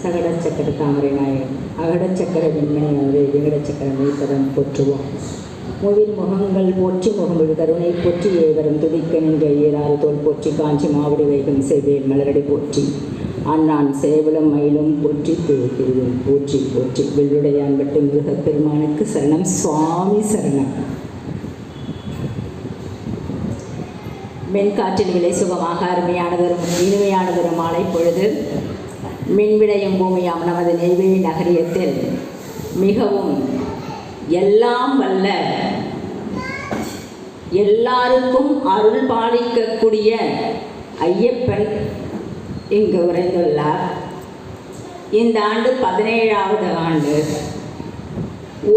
சகடச்சக்கர தாமரை நாயகன் அகடச்சக்கர வெண்மணியாவே விகடச்சக்கர மெய்ப்பதம் போற்றுவோம். மூவில் முகங்கள் போற்றி முகங்கள் கருணை போற்றி ஏவரும் துதிக்க நின்ற ஏறாறு தோல் போற்றி காஞ்சி மாவடி வைகும் செய்வேல் மலரடி போற்றி அண்ணான் சேவலும் மயிலும் போற்றி திருவும் போற்றி போற்றி வெள்ளுடையான் பட்டு முருகப் பெருமானுக்கு சரணம். சுவாமி சரணம். மென்காற்றில் விலை சுகமாக அருமையானதரும் இனிமையானதரும் மாலை பொழுது மின்விடையும் பூமியாம் நமது நெய்வேலி நகரியத்தில் மிகவும் எல்லாம் வல்ல எல்லாருக்கும் அருள் பாலிக்கக்கூடிய ஐயப்பன் இங்கு உரைந்துள்ளார். இந்த ஆண்டு 17வது ஆண்டு.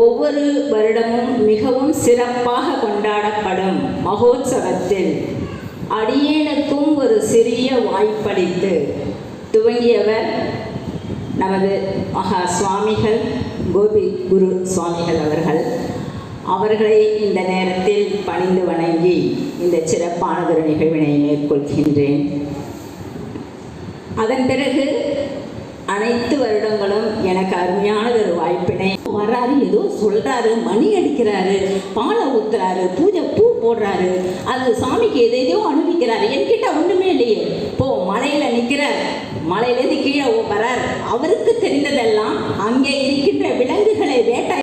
ஒவ்வொரு வருடமும் மிகவும் சிறப்பாக கொண்டாடப்படும் மகோத்சவத்தில் அடியேனுக்கும் ஒரு சிறிய வாய்ப்பளித்து துவங்கியவர் நமது மகா சுவாமிகள் கோபி குரு சுவாமிகள் அவர்களை இந்த நேரத்தில் பணிந்து வணங்கி இந்த சிறப்பானதொரு நிகழ்வினை மேற்கொள்கின்றேன். அதன் பிறகு அனைத்து வருடங்களும் எனக்கு அருமையானதொரு வாய்ப்பினை வர்றாரு, ஏதோ சொல்கிறாரு, மணி அடிக்கிறாரு, பாலை ஊற்றுறாரு, பூஜை பூ போடுறாரு, அது சாமிக்கு எதையோ அனுப்பிக்கிறாரு. என்கிட்ட ஒன்றுமே இல்லையே. போ மலையில் நிற்கிறார், மலையிலேருந்து கீழே வரார். அவருக்கு தெரிந்ததெல்லாம் அங்கே இருக்கின்ற விலங்குகளை வேட்டை